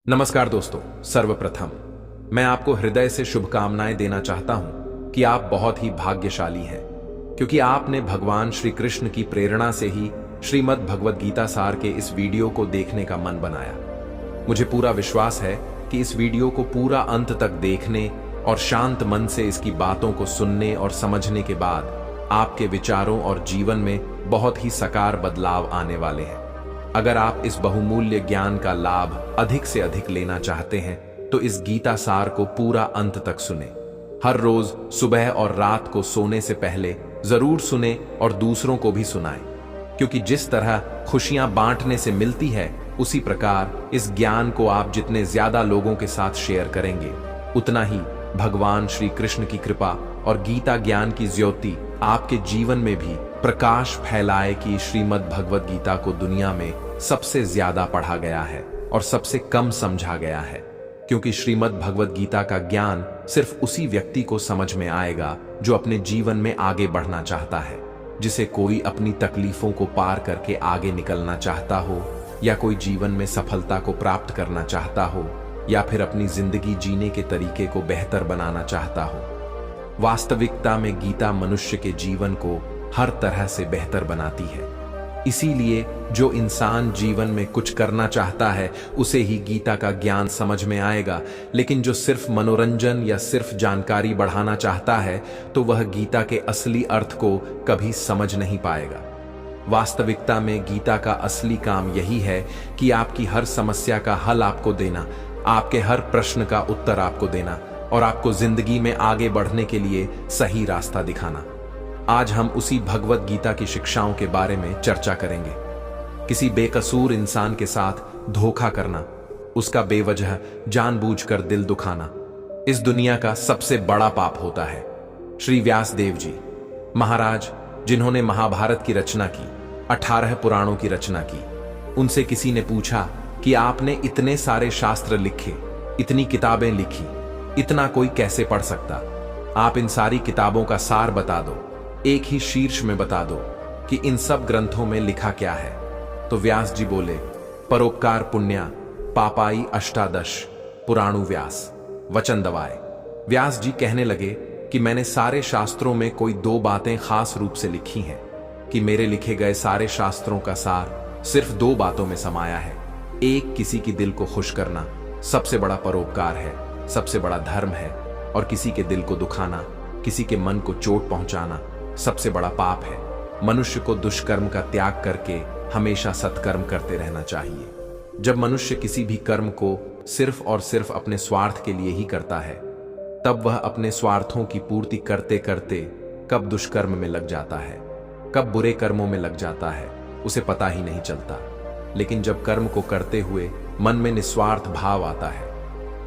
नमस्कार दोस्तों। सर्वप्रथम मैं आपको हृदय से शुभकामनाएं देना चाहता हूं कि आप बहुत ही भाग्यशाली हैं, क्योंकि आपने भगवान श्री कृष्ण की प्रेरणा से ही श्रीमद् भगवद गीता सार के इस वीडियो को देखने का मन बनाया। मुझे पूरा विश्वास है कि इस वीडियो को पूरा अंत तक देखने और शांत मन से इसकी बातों को सुनने और समझने के बाद आपके विचारों और जीवन में बहुत ही सकार बदलाव आने वाले हैं। अगर आप इस बहुमूल्य ज्ञान का लाभ अधिक से अधिक लेना चाहते हैं तो इस गीता सार को पूरा अंत तक सुने। हर रोज सुबह और रात को सोने से पहले जरूर सुने और दूसरों को भी सुनाएं, क्योंकि जिस तरह खुशियां बांटने से मिलती है उसी प्रकार इस ज्ञान को आप जितने ज्यादा लोगों के साथ शेयर करेंगे उतना ही भगवान श्री कृष्ण की कृपा और गीता ज्ञान की ज्योति आपके जीवन में भी प्रकाश फैलाए कि श्रीमद् भगवद गीता को दुनिया में सबसे ज्यादा पढ़ा गया है और सबसे कम समझा गया है, क्योंकि श्रीमद् भगवद गीता का ज्ञान सिर्फ उसी व्यक्ति को समझ में आएगा जो अपने जीवन में आगे बढ़ना चाहता है, जिसे कोई अपनी तकलीफों को पार करके आगे निकलना चाहता हो, या कोई जीवन में सफलता को प्राप्त करना चाहता हो, या फिर अपनी जिंदगी जीने के तरीके को बेहतर बनाना चाहता हो। वास्तविकता में गीता मनुष्य के जीवन को हर तरह से बेहतर बनाती है। इसीलिए जो इंसान जीवन में कुछ करना चाहता है उसे ही गीता का ज्ञान समझ में आएगा, लेकिन जो सिर्फ मनोरंजन या सिर्फ जानकारी बढ़ाना चाहता है तो वह गीता के असली अर्थ को कभी समझ नहीं पाएगा। वास्तविकता में गीता का असली काम यही है कि आपकी हर समस्या का हल आपको देना, आपके हर प्रश्न का उत्तर आपको देना और आपको जिंदगी में आगे बढ़ने के लिए सही रास्ता दिखाना। आज हम उसी भगवद गीता की शिक्षाओं के बारे में चर्चा करेंगे। किसी बेकसूर इंसान के साथ धोखा करना, उसका बेवजह जानबूझकर दिल दुखाना इस दुनिया का सबसे बड़ा पाप होता है। श्री व्यास देव जी महाराज, जिन्होंने महाभारत की रचना की, 18 पुराणों की रचना की, उनसे किसी ने पूछा कि आपने इतने सारे शास्त्र लिखे, इतनी किताबें लिखी, इतना कोई कैसे पढ़ सकता? आप इन सारी किताबों का सार बता दो, एक ही शीर्ष में बता दो कि इन सब ग्रंथों में लिखा क्या है। तो व्यास जी बोले, परोपकार पुण्या पापाई अष्टादश पुराणु व्यास वचन दवाए। व्यास जी कहने लगे कि मैंने सारे शास्त्रों में कोई 2 बातें खास रूप से लिखी हैं, कि मेरे लिखे गए सारे शास्त्रों का सार सिर्फ 2 बातों में समाया है। एक, किसी की दिल को खुश करना सबसे बड़ा परोपकार है, सबसे बड़ा धर्म है, और किसी के दिल को दुखाना, किसी के मन को चोट पहुंचाना सबसे बड़ा पाप है। मनुष्य को दुष्कर्म का त्याग करके हमेशा सत्कर्म करते रहना चाहिए। जब मनुष्य किसी भी कर्म को सिर्फ और सिर्फ अपने स्वार्थ के लिए ही करता है, तब वह अपने स्वार्थों की पूर्ति करते करते कब दुष्कर्म में लग जाता है, कब बुरे कर्मों में लग जाता है, उसे पता ही नहीं चलता। लेकिन जब कर्म को करते हुए मन में निस्वार्थ भाव आता है,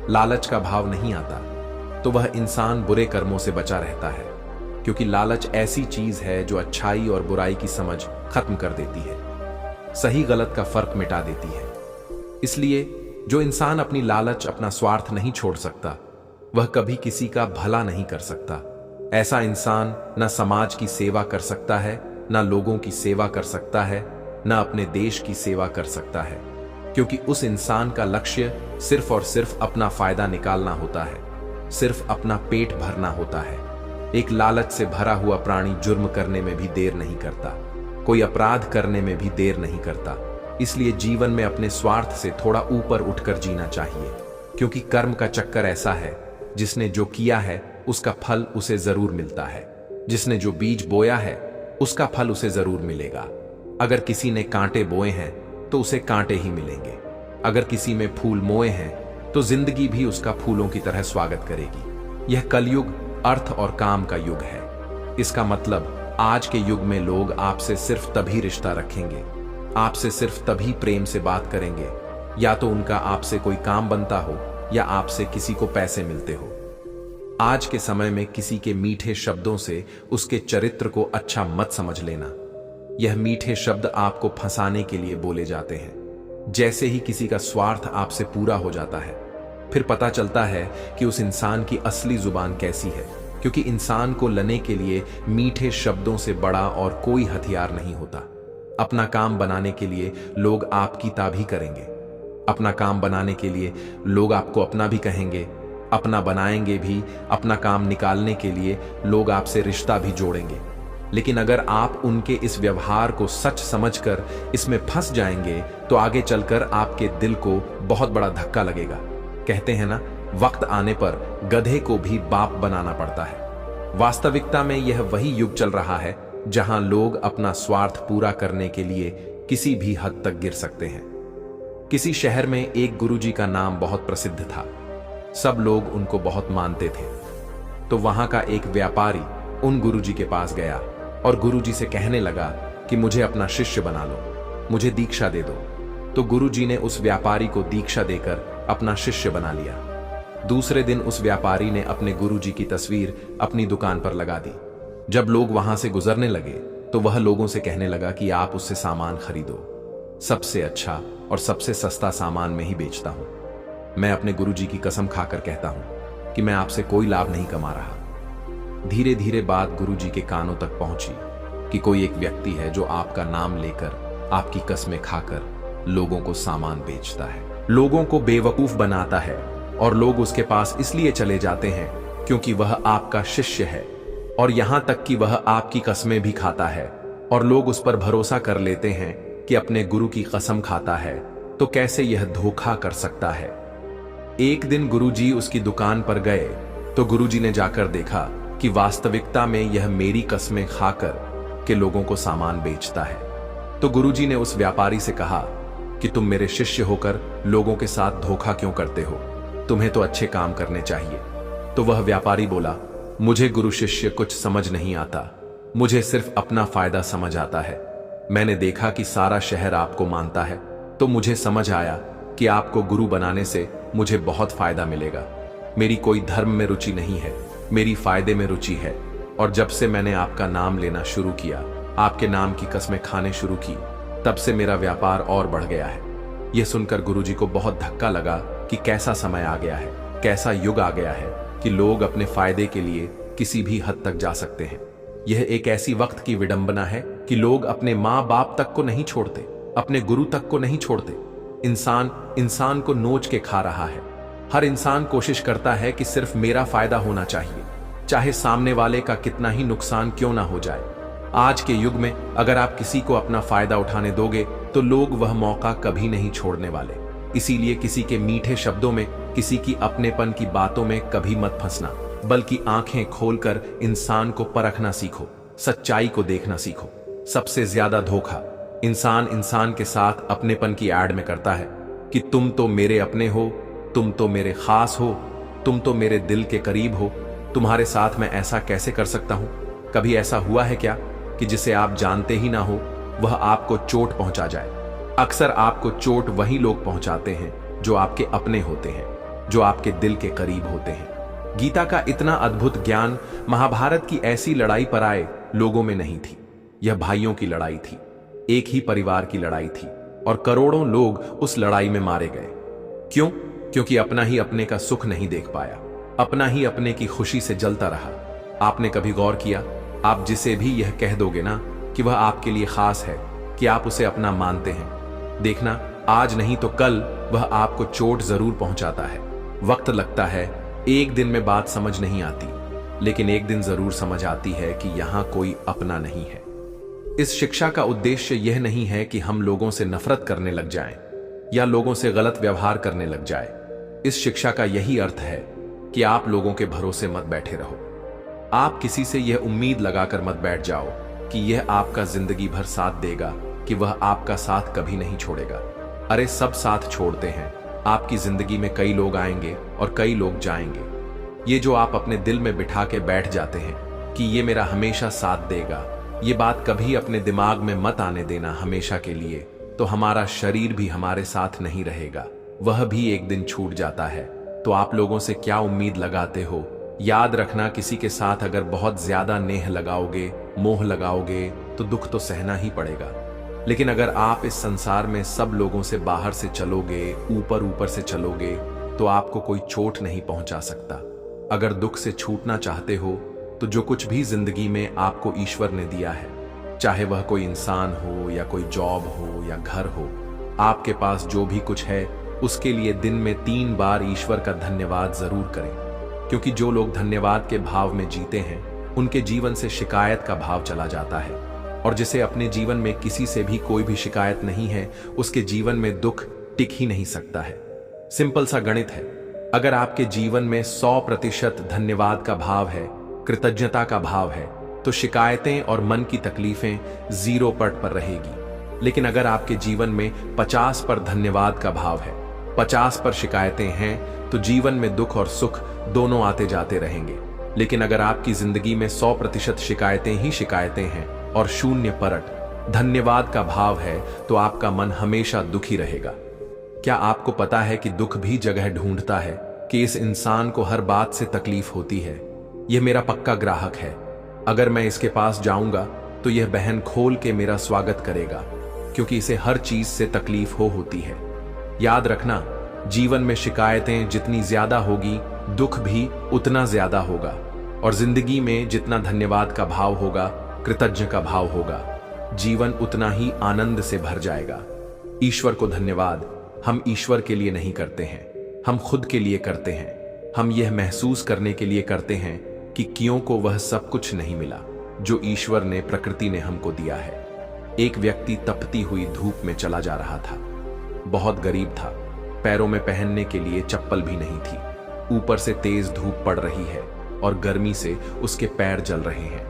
लालच का भाव नहीं आता, तो वह इंसान बुरे कर्मों से बचा रहता है, क्योंकि लालच ऐसी चीज है जो अच्छाई और बुराई की समझ खत्म कर देती है, सही गलत का फर्क मिटा देती है। इसलिए जो इंसान अपनी लालच, अपना स्वार्थ नहीं छोड़ सकता, वह कभी किसी का भला नहीं कर सकता। ऐसा इंसान न समाज की सेवा कर सकता है, न लोगों की सेवा कर सकता है, न अपने देश की सेवा कर सकता है, क्योंकि उस इंसान का लक्ष्य सिर्फ और सिर्फ अपना फायदा निकालना होता है, सिर्फ अपना पेट भरना होता है। एक लालच से भरा हुआ प्राणी जुर्म करने में भी देर नहीं करता, कोई अपराध करने में भी देर नहीं करता। इसलिए जीवन में अपने स्वार्थ से थोड़ा ऊपर उठकर जीना चाहिए, क्योंकि कर्म का चक्कर ऐसा है, जिसने जो किया है उसका फल उसे जरूर मिलता है। जिसने जो बीज बोया है उसका फल उसे जरूर मिलेगा। अगर किसी ने कांटे बोए हैं तो उसे कांटे ही मिलेंगे। अगर किसी में फूल मोए हैं तो जिंदगी भी उसका फूलों की तरह स्वागत करेगी। यह कलयुग अर्थ और काम का युग है। इसका मतलब आज के युग में लोग आपसे सिर्फ तभी रिश्ता रखेंगे, आपसे सिर्फ तभी प्रेम से बात करेंगे, या तो उनका आपसे कोई काम बनता हो या आपसे किसी को पैसे मिलते हो। आज के समय में किसी के मीठे शब्दों से उसके चरित्र को अच्छा मत समझ लेना। यह मीठे शब्द आपको फंसाने के लिए बोले जाते हैं। जैसे ही किसी का स्वार्थ आपसे पूरा हो जाता है, फिर पता चलता है कि उस इंसान की असली जुबान कैसी है, क्योंकि इंसान को लने के लिए मीठे शब्दों से बड़ा और कोई हथियार नहीं होता। अपना काम बनाने के लिए लोग आपकी ताबीह करेंगे, अपना काम बनाने के लिए लोग आपको अपना भी कहेंगे, अपना बनाएंगे भी, अपना काम निकालने के लिए लोग आपसे रिश्ता भी जोड़ेंगे। लेकिन अगर आप उनके इस व्यवहार को सच समझकर इसमें फंस जाएंगे तो आगे चलकर आपके दिल को बहुत बड़ा धक्का लगेगा। कहते हैं ना, वक्त आने पर गधे को भी बाप बनाना पड़ता है। वास्तविकता में यह वही युग चल रहा है जहां लोग अपना स्वार्थ पूरा करने के लिए किसी भी हद तक गिर सकते हैं। किसी शहर में एक गुरुजी का नाम बहुत प्रसिद्ध था। सब लोग उनको बहुत मानते थे। तो वहां का एक व्यापारी उन गुरुजी के पास गया और गुरुजी से कहने लगा कि मुझे अपना शिष्य बना लो, मुझे दीक्षा दे दो। तो गुरुजी ने उस व्यापारी को दीक्षा देकर अपना शिष्य बना लिया। दूसरे दिन उस व्यापारी ने अपने गुरुजी की तस्वीर अपनी दुकान पर लगा दी। जब लोग वहां से गुजरने लगे तो वह लोगों से कहने लगा कि आप उससे सामान खरीदो, सबसे अच्छा और सबसे सस्ता सामान मैं ही बेचता हूं। मैं अपने गुरुजी की कसम खाकर कहता हूं कि मैं आपसे कोई लाभ नहीं कमा रहा। धीरे धीरे बात गुरुजी के कानों तक पहुंची कि कोई एक व्यक्ति है जो आपका नाम लेकर, आपकी कस्में खाकर लोगों को सामान बेचता है, लोगों को बेवकूफ बनाता है, और लोग उसके पास इसलिए चले जाते हैं क्योंकि वह आपका शिष्य है, और यहां तक कि वह आपकी कस्में भी खाता है, और लोग उस पर भरोसा कर लेते हैं कि अपने गुरु की कसम खाता है तो कैसे यह धोखा कर सकता है। एक दिन गुरुजी उसकी दुकान पर गए तो गुरुजी ने जाकर देखा कि वास्तविकता में यह मेरी कस्में खाकर के लोगों को सामान बेचता है। तो गुरुजी ने उस व्यापारी से कहा कि तुम मेरे शिष्य होकर लोगों के साथ धोखा क्यों करते हो, तुम्हें तो अच्छे काम करने चाहिए। तो वह व्यापारी बोला, मुझे गुरु शिष्य कुछ समझ नहीं आता, मुझे सिर्फ अपना फायदा समझ आता है। मैंने देखा कि सारा शहर आपको मानता है तो मुझे समझ आया कि आपको गुरु बनाने से मुझे बहुत फायदा मिलेगा। मेरी कोई धर्म में रुचि नहीं है, मेरी फायदे में रुचि है, और जब से मैंने आपका नाम लेना शुरू किया, आपके नाम की कस्में खाने शुरू की, तब से मेरा व्यापार और बढ़ गया है। यह सुनकर गुरुजी को बहुत धक्का लगा कि कैसा समय आ गया है, कैसा युग आ गया है कि लोग अपने फायदे के लिए किसी भी हद तक जा सकते हैं। यह एक ऐसी वक्त की विडंबना है कि लोग अपने माँ बाप तक को नहीं छोड़ते, अपने गुरु तक को नहीं छोड़ते। इंसान को नोच के खा रहा है। हर इंसान कोशिश करता है कि सिर्फ मेरा फायदा होना चाहिए, चाहे सामने वाले का कितना ही नुकसान क्यों ना हो जाए। आज के युग में अगर आप किसी को अपना फायदा उठाने दोगे तो लोग वह मौका कभी नहीं छोड़ने वाले। इसीलिए किसी के मीठे शब्दों में, किसी की अपनेपन की बातों में कभी मत फंसना, बल्कि आंखें खोलकर इंसान को परखना सीखो, सच्चाई को देखना सीखो। सबसे ज्यादा धोखा इंसान के साथ अपनेपन की ऐड में करता है कि तुम तो मेरे अपने हो, तुम तो मेरे खास हो, तुम तो मेरे दिल के करीब हो, तुम्हारे साथ मैं ऐसा कैसे कर सकता हूं। कभी ऐसा हुआ है क्या कि जिसे आप जानते ही ना हो वह आपको चोट पहुंचा जाए। अक्सर आपको चोट वही लोग पहुंचाते हैं जो आपके अपने होते हैं, जो आपके दिल के करीब होते हैं। गीता का इतना अद्भुत ज्ञान महाभारत की ऐसी लड़ाई पर आए लोगों में नहीं थी। यह भाइयों की लड़ाई थी, एक ही परिवार की लड़ाई थी, और करोड़ों लोग उस लड़ाई में मारे गए। क्यों? क्योंकि अपना ही अपने का सुख नहीं देख पाया, अपना ही अपने की खुशी से जलता रहा। आपने कभी गौर किया, आप जिसे भी यह कह दोगे ना कि वह आपके लिए खास है, कि आप उसे अपना मानते हैं, देखना आज नहीं तो कल वह आपको चोट जरूर पहुंचाता है। वक्त लगता है, एक दिन में बात समझ नहीं आती, लेकिन एक दिन जरूर समझ आती है कि यहां कोई अपना नहीं है। इस शिक्षा का उद्देश्य यह नहीं है कि हम लोगों से नफरत करने लग जाएं या लोगों से गलत व्यवहार करने लग जाए। इस शिक्षा का यही अर्थ है कि आप लोगों के भरोसे मत बैठे रहो। आप किसी से यह उम्मीद लगाकर मत बैठ जाओ कि यह आपका जिंदगी भर साथ देगा, कि वह आपका साथ कभी नहीं छोड़ेगा। अरे सब साथ छोड़ते हैं। आपकी जिंदगी में कई लोग आएंगे और कई लोग जाएंगे। ये जो आप अपने दिल में बिठा के बैठ जाते हैं कि ये मेरा हमेशा साथ देगा, ये बात कभी अपने दिमाग में मत आने देना हमेशा के लिए। तो हमारा शरीर भी हमारे साथ नहीं रहेगा, वह भी एक दिन छूट जाता है। तो आप लोगों से क्या उम्मीद लगाते हो? याद रखना, किसी के साथ अगर बहुत ज्यादा नेह लगाओगे, मोह लगाओगे, तो दुख तो सहना ही पड़ेगा। लेकिन अगर आप इस संसार में सब लोगों से बाहर से चलोगे, ऊपर ऊपर से चलोगे, तो आपको कोई चोट नहीं पहुंचा सकता। अगर दुख से छूटना चाहते हो तो जो कुछ भी जिंदगी में आपको ईश्वर ने दिया है, चाहे वह कोई इंसान हो या कोई जॉब हो या घर हो, आपके पास जो भी कुछ है उसके लिए दिन में 3 बार ईश्वर का धन्यवाद जरूर करें, क्योंकि जो लोग धन्यवाद के भाव में जीते हैं उनके जीवन से शिकायत का भाव चला जाता है, और जिसे अपने जीवन में किसी से भी कोई भी शिकायत नहीं है उसके जीवन में दुख टिक ही नहीं सकता है। सिंपल सा गणित है, अगर आपके जीवन में 100% धन्यवाद का भाव है, कृतज्ञता का भाव है, तो शिकायतें और मन की तकलीफें 0 पर रहेगी। लेकिन अगर आपके जीवन में 50 पर धन्यवाद का भाव है, 50 पर शिकायतें हैं, तो जीवन में दुख और सुख दोनों आते जाते रहेंगे। लेकिन अगर आपकी जिंदगी में 100% शिकायतें ही शिकायतें हैं और 0% धन्यवाद का भाव है, तो आपका मन हमेशा दुखी रहेगा। क्या आपको पता है कि दुख भी जगह ढूंढता है कि इस इंसान को हर बात से तकलीफ होती है, यह मेरा पक्का ग्राहक है, अगर मैं इसके पास जाऊंगा तो यह बहन खोल के मेरा स्वागत करेगा, क्योंकि इसे हर चीज से तकलीफ होती है। याद रखना, जीवन में शिकायतें जितनी ज्यादा होगी दुख भी उतना ज्यादा होगा, और जिंदगी में जितना धन्यवाद का भाव होगा, कृतज्ञ का भाव होगा, जीवन उतना ही आनंद से भर जाएगा। ईश्वर को धन्यवाद हम ईश्वर के लिए नहीं करते हैं, हम खुद के लिए करते हैं। हम यह महसूस करने के लिए करते हैं कि क्यों को वह सब कुछ नहीं मिला जो ईश्वर ने, प्रकृति ने हमको दिया है। एक व्यक्ति तपती हुई धूप में चला जा रहा था। बहुत गरीब था, पैरों में पहनने के लिए चप्पल भी नहीं थी। ऊपर से तेज धूप पड़ रही है और गर्मी से उसके पैर जल रहे हैं।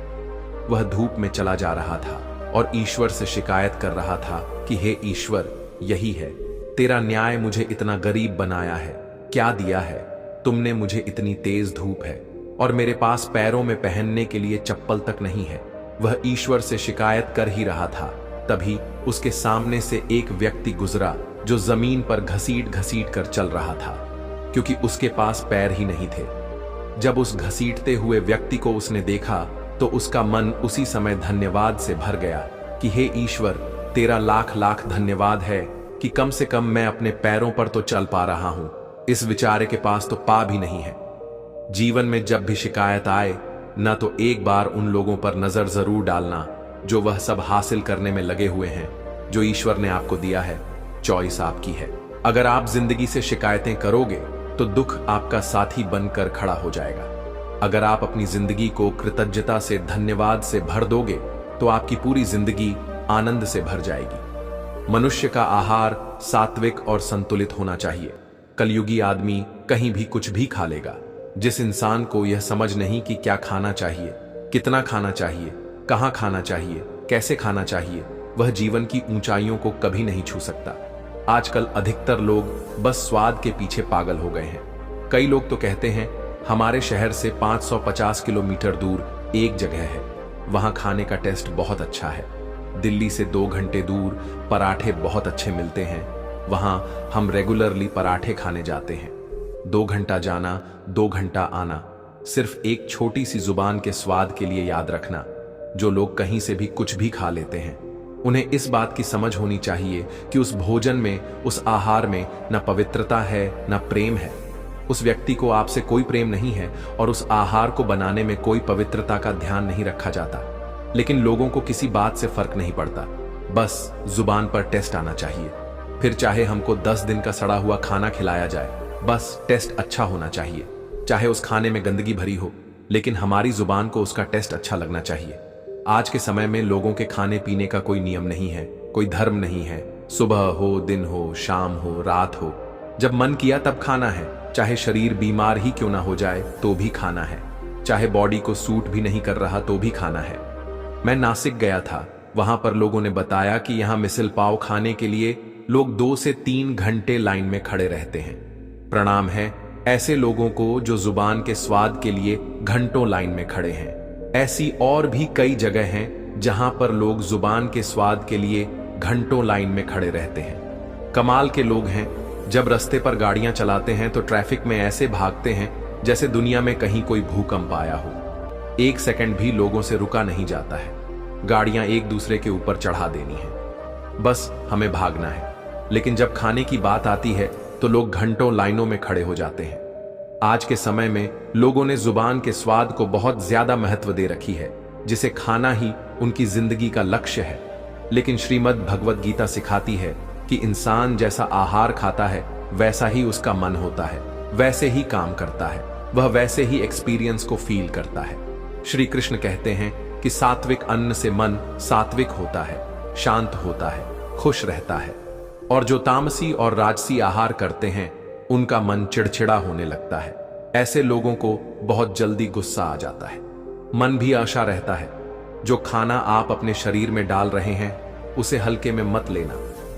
वह धूप में चला जा रहा था और ईश्वर से शिकायत कर रहा था कि हे ईश्वर, यही है तेरा न्याय, मुझे इतना गरीब बनाया है, क्या दिया है तुमने मुझे, इतनी तेज धूप है और मेरे पास पैरों में पहनने के लिए चप्पल तक नहीं है। वह ईश्वर से शिकायत कर ही रहा था, तभी उसके सामने से एक व्यक्ति गुजरा जो जमीन पर घसीट घसीट कर चल रहा था, क्योंकि उसके पास पैर ही नहीं थे। जब उस घसीटते हुए व्यक्ति को उसने देखा तो उसका मन उसी समय धन्यवाद से भर गया कि हे ईश्वर, तेरा लाख लाख धन्यवाद है कि कम से कम मैं अपने पैरों पर तो चल पा रहा हूं, इस बेचारे के पास तो पा भी नहीं है। जीवन में जब भी शिकायत आए ना, तो एक बार उन लोगों पर नजर जरूर डालना जो वह सब हासिल करने में लगे हुए हैं जो ईश्वर ने आपको दिया है। चॉइस आपकी है। अगर आप जिंदगी से शिकायतें करोगे तो दुख आपका साथी बनकर खड़ा हो जाएगा। अगर आप अपनी जिंदगी को कृतज्ञता से, धन्यवाद से भर दोगे तो आपकी पूरी जिंदगी आनंद से भर जाएगी। मनुष्य का आहार सात्विक और संतुलित होना चाहिए। कलयुगी आदमी कहीं भी कुछ भी खा लेगा। जिस इंसान को यह समझ नहीं कि क्या खाना चाहिए, कितना खाना चाहिए, कहां खाना चाहिए, कैसे खाना चाहिए, वह जीवन की ऊंचाइयों को कभी नहीं छू सकता। आजकल अधिकतर लोग बस स्वाद के पीछे पागल हो गए हैं। कई लोग तो कहते हैं हमारे शहर से 550 किलोमीटर दूर एक जगह है, वहां खाने का टेस्ट बहुत अच्छा है। दिल्ली से 2 घंटे दूर पराठे बहुत अच्छे मिलते हैं, वहां हम रेगुलरली पराठे खाने जाते हैं। 2 घंटा जाना, 2 घंटा आना, सिर्फ एक छोटी सी जुबान के स्वाद के लिए। याद रखना, जो लोग कहीं से भी कुछ भी खा लेते हैं, उन्हें इस बात की समझ होनी चाहिए कि उस भोजन में, उस आहार में न पवित्रता है न प्रेम है। उस व्यक्ति को आपसे कोई प्रेम नहीं है और उस आहार को बनाने में कोई पवित्रता का ध्यान नहीं रखा जाता। लेकिन लोगों को किसी बात से फर्क नहीं पड़ता, बस जुबान पर टेस्ट आना चाहिए। फिर चाहे हमको 10 दिन का सड़ा हुआ खाना खिलाया जाए, बस टेस्ट अच्छा होना चाहिए। चाहे उस खाने में गंदगी भरी हो, लेकिन हमारी जुबान को उसका टेस्ट अच्छा लगना चाहिए। आज के समय में लोगों के खाने पीने का कोई नियम नहीं है, कोई धर्म नहीं है। सुबह हो, दिन हो, शाम हो, रात हो, जब मन किया तब खाना है। चाहे शरीर बीमार ही क्यों ना हो जाए तो भी खाना है। चाहे बॉडी को सूट भी नहीं कर रहा तो भी खाना है। मैं नासिक गया था, वहां पर लोगों ने बताया कि यहां मिसल पाव खाने के लिए लोग 2 से 3 घंटे लाइन में खड़े रहते हैं। प्रणाम है ऐसे लोगों को जो जुबान के स्वाद के लिए घंटों लाइन में खड़े हैं। ऐसी और भी कई जगह हैं जहां पर लोग जुबान के स्वाद के लिए घंटों लाइन में खड़े रहते हैं। कमाल के लोग हैं, जब रास्ते पर गाड़ियां चलाते हैं तो ट्रैफिक में ऐसे भागते हैं जैसे दुनिया में कहीं कोई भूकंप आया हो। 1 सेकंड भी लोगों से रुका नहीं जाता है। गाड़ियां एक दूसरे के ऊपर चढ़ा देनी है, बस हमें भागना है। लेकिन जब खाने की बात आती है तो लोग घंटों लाइनों में खड़े हो जाते हैं। आज के समय में लोगों ने जुबान के स्वाद को बहुत ज्यादा महत्व दे रखी है, जिसे खाना ही उनकी जिंदगी का लक्ष्य है। लेकिन श्रीमद् भगवत गीता सिखाती है कि इंसान जैसा आहार खाता है वैसा ही उसका मन होता है, वैसे ही काम करता है, वह वैसे ही एक्सपीरियंस को फील करता है। श्री कृष्ण कहते हैं कि सात्विक अन्न से मन सात्विक होता है, शांत होता है, खुश रहता है, और जो तामसी और राजसी आहार करते हैं उनका मन चिड़चिड़ा होने लगता है। ऐसे लोगों को बहुत जल्दी गुस्सा आ जाता है। मन भी आशा रहता है, जो खाना आप अपने शरीर में डाल रहे हैं उसे हल्के में मत लेना,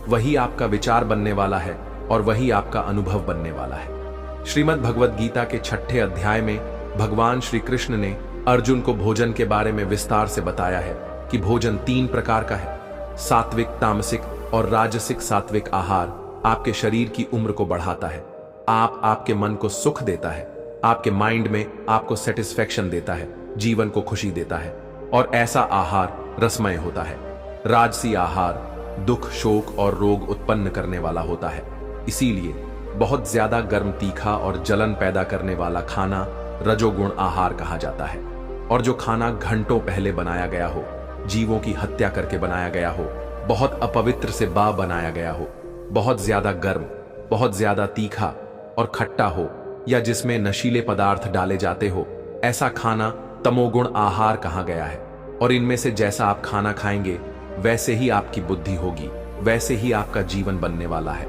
वही आपका विचार बनने वाला है और वही आपका अनुभव बनने वाला है। श्रीमद् भगवद गीता के 6ठे अध्याय में भगवान श्री कृष्ण ने अर्जुन को भोजन के बारे में विस्तार से बताया है कि भोजन 3 प्रकार का है। सात्विक, तामसिक और राजसिक। सात्विक आहार आपके शरीर की उम्र को बढ़ाता है, आपके मन को सुख देता है, आपके माइंड में आपको सेटिस्फेक्शन देता है, जीवन को खुशी देता है, और ऐसा आहार रसमय होता है। राजसी आहार दुख, शोक और रोग उत्पन्न करने वाला होता है। इसीलिए बहुत ज्यादा गर्म, तीखा और जलन पैदा करने वाला खाना रजोगुण आहार कहा जाता है। और जो खाना घंटों पहले बनाया गया हो, जीवों की हत्या करके बनाया गया हो, बहुत अपवित्र से बनाया गया हो, बहुत ज्यादा गर्म, बहुत ज्यादा तीखा और खट्टा हो, या जिसमें नशीले पदार्थ डाले जाते हो, ऐसा खाना तमोगुण आहार कहा गया है। और इनमें से जैसा आप खाना खाएंगे वैसे ही आपकी बुद्धि होगी, वैसे ही आपका जीवन बनने वाला है।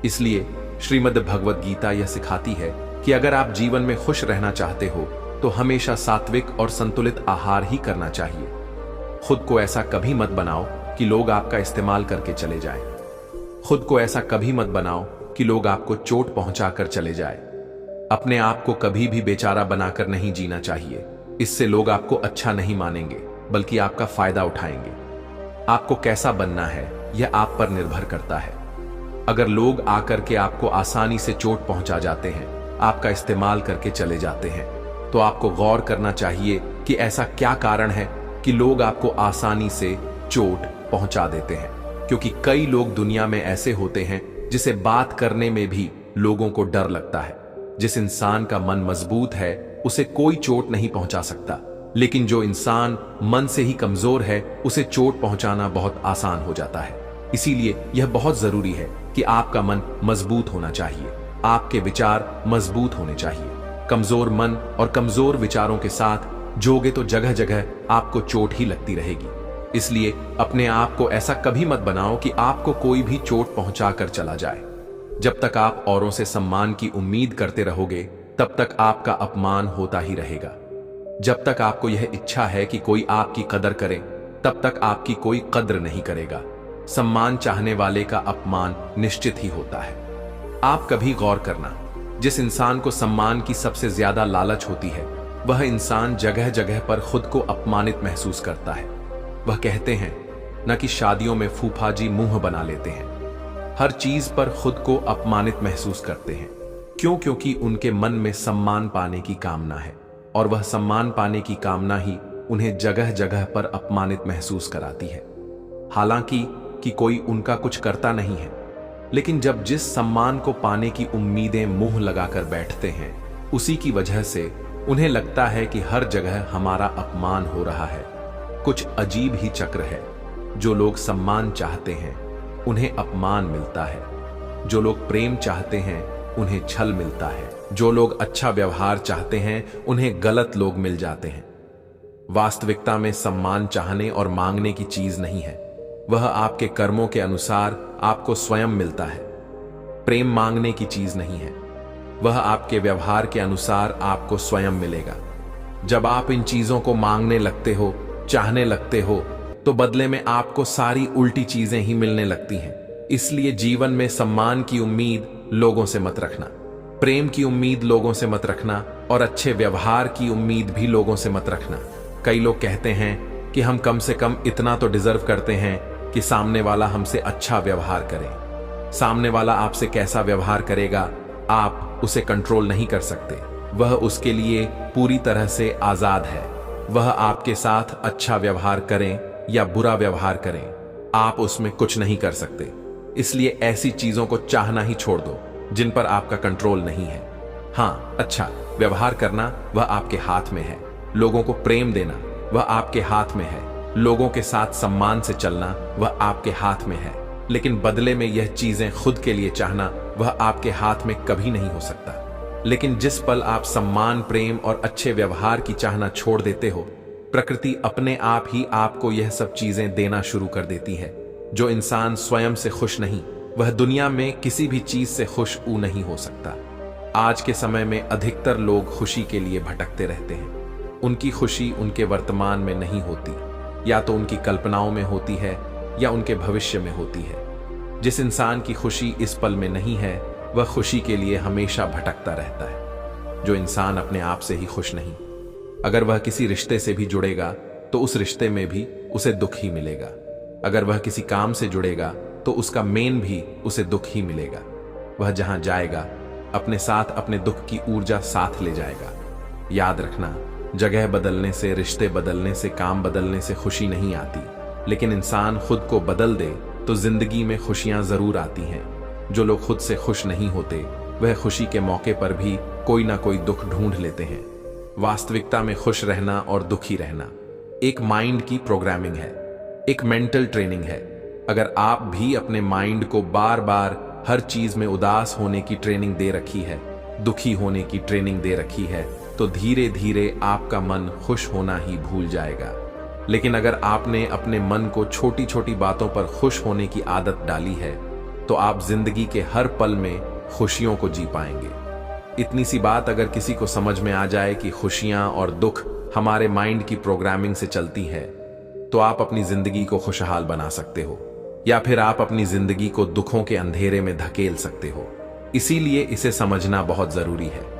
इसलिए श्रीमद् भगवद गीता यह सिखाती है कि अगर आप जीवन में खुश रहना चाहते हो तो हमेशा सात्विक और संतुलित आहार ही करना चाहिए। खुद को ऐसा कभी मत बनाओ कि लोग आपका इस्तेमाल करके चले जाएं। खुद को ऐसा कभी मत बनाओ कि लोग आपको चोट पहुंचाकर चले जाएं। अपने आप को कभी भी बेचारा बनाकर नहीं जीना चाहिए। इससे लोग आपको अच्छा नहीं मानेंगे, बल्कि आपका फायदा उठाएंगे। आपको कैसा बनना है यह आप पर निर्भर करता है। अगर लोग आकर के आपको आसानी से चोट पहुंचा जाते हैं, आपका इस्तेमाल करके चले जाते हैं, तो आपको गौर करना चाहिए कि ऐसा क्या कारण है कि लोग आपको आसानी से चोट पहुंचा देते हैं। क्योंकि कई लोग दुनिया में ऐसे होते हैं जिसे बात करने में भी लोगों को डर लगता है। जिस इंसान का मन मजबूत है उसे कोई चोट नहीं पहुंचा सकता, लेकिन जो इंसान मन से ही कमजोर है उसे चोट पहुंचाना बहुत आसान हो जाता है। इसीलिए यह बहुत जरूरी है कि आपका मन मजबूत होना चाहिए, आपके विचार मजबूत होने चाहिए। कमजोर मन और कमजोर विचारों के साथ जोगे तो जगह जगह आपको चोट ही लगती रहेगी। इसलिए अपने आप को ऐसा कभी मत बनाओ कि आपको कोई भी चोट पहुंचाकर चला जाए। जब तक आप औरों से सम्मान की उम्मीद करते रहोगे तब तक आपका अपमान होता ही रहेगा। जब तक आपको यह इच्छा है कि कोई आपकी कदर करे तब तक आपकी कोई कद्र नहीं करेगा। सम्मान चाहने वाले का अपमान निश्चित ही होता है। आप कभी गौर करना, जिस इंसान को सम्मान की सबसे ज्यादा लालच होती है वह इंसान जगह जगह पर खुद को अपमानित महसूस करता है। वह कहते हैं न कि शादियों में फूफा जी मुंह बना लेते हैं, हर चीज पर खुद को अपमानित महसूस करते हैं। क्यों? क्योंकि उनके मन में सम्मान पाने की कामना है, और वह सम्मान पाने की कामना ही उन्हें जगह जगह पर अपमानित महसूस कराती है। हालांकि कि कोई उनका कुछ करता नहीं है, लेकिन जब जिस सम्मान को पाने की उम्मीदें मुंह लगाकर बैठते हैं उसी की वजह से उन्हें लगता है कि हर जगह हमारा अपमान हो रहा है। कुछ अजीब ही चक्र है। जो लोग सम्मान चाहते हैं उन्हें अपमान मिलता है, जो लोग प्रेम चाहते हैं उन्हें छल मिलता है, जो लोग अच्छा व्यवहार चाहते हैं उन्हें गलत लोग मिल जाते हैं। वास्तविकता में सम्मान चाहने और मांगने की चीज नहीं है, वह आपके कर्मों के अनुसार आपको स्वयं मिलता है। प्रेम मांगने की चीज नहीं है, वह आपके व्यवहार के अनुसार आपको स्वयं मिलेगा। जब आप इन चीजों को मांगने लगते हो, चाहने लगते हो, तो बदले में आपको सारी उल्टी चीजें ही मिलने लगती हैं। इसलिए जीवन में सम्मान की उम्मीद लोगों से मत रखना, प्रेम की उम्मीद लोगों से मत रखना, और अच्छे व्यवहार की उम्मीद भी लोगों से मत रखना। कई लोग कहते हैं कि हम कम से कम इतना तो डिजर्व करते हैं कि सामने वाला हमसे अच्छा व्यवहार करे। सामने वाला आपसे कैसा व्यवहार करेगा आप उसे कंट्रोल नहीं कर सकते। वह उसके लिए पूरी तरह से आजाद है। वह आपके साथ अच्छा व्यवहार करें या बुरा व्यवहार करें, आप उसमें कुछ नहीं कर सकते। इसलिए ऐसी चीजों को चाहना ही छोड़ दो जिन पर आपका कंट्रोल नहीं है। हाँ, अच्छा व्यवहार करना वह आपके हाथ में है। लोगों को प्रेम देना वह आपके हाथ में है। लोगों के साथ सम्मान से चलना वह आपके हाथ में है। लेकिन बदले में यह चीजें खुद के लिए चाहना वह आपके हाथ में कभी नहीं हो सकता। लेकिन जिस पल आप सम्मान, प्रेम और अच्छे व्यवहार की चाहना छोड़ देते हो, प्रकृति अपने आप ही आपको यह सब चीजें देना शुरू कर देती है। जो इंसान स्वयं से खुश नहीं, वह दुनिया में किसी भी चीज से खुश नहीं हो सकता। आज के समय में अधिकतर लोग खुशी के लिए भटकते रहते हैं। उनकी खुशी उनके वर्तमान में नहीं होती, या तो उनकी कल्पनाओं में होती है या उनके भविष्य में होती है। जिस इंसान की खुशी इस पल में नहीं है, वह खुशी के लिए हमेशा भटकता रहता है। जो इंसान अपने आप से ही खुश नहीं, अगर वह किसी रिश्ते से भी जुड़ेगा तो उस रिश्ते में भी उसे दुख ही मिलेगा। अगर वह किसी काम से जुड़ेगा तो उसका मेन भी उसे दुख ही मिलेगा। वह जहां जाएगा अपने साथ अपने दुख की ऊर्जा साथ ले जाएगा। याद रखना, जगह बदलने से, रिश्ते बदलने से, काम बदलने से खुशी नहीं आती, लेकिन इंसान खुद को बदल दे तो जिंदगी में खुशियां जरूर आती हैं। जो लोग खुद से खुश नहीं होते, वह खुशी के मौके पर भी कोई ना कोई दुख ढूंढ लेते हैं। वास्तविकता में खुश रहना और दुखी रहना एक माइंड की प्रोग्रामिंग है, एक मेंटल ट्रेनिंग है। अगर आप भी अपने माइंड को बार बार हर चीज में उदास होने की ट्रेनिंग दे रखी है, दुखी होने की ट्रेनिंग दे रखी है, तो धीरे धीरे आपका मन खुश होना ही भूल जाएगा। लेकिन अगर आपने अपने मन को छोटी छोटी बातों पर खुश होने की आदत डाली है, तो आप जिंदगी के हर पल में खुशियों को जी पाएंगे। इतनी सी बात अगर किसी को समझ में आ जाए कि खुशियां और दुख हमारे माइंड की प्रोग्रामिंग से चलती है, तो आप अपनी जिंदगी को खुशहाल बना सकते हो, या फिर आप अपनी जिंदगी को दुखों के अंधेरे में धकेल सकते हो। इसीलिए इसे समझना बहुत जरूरी है।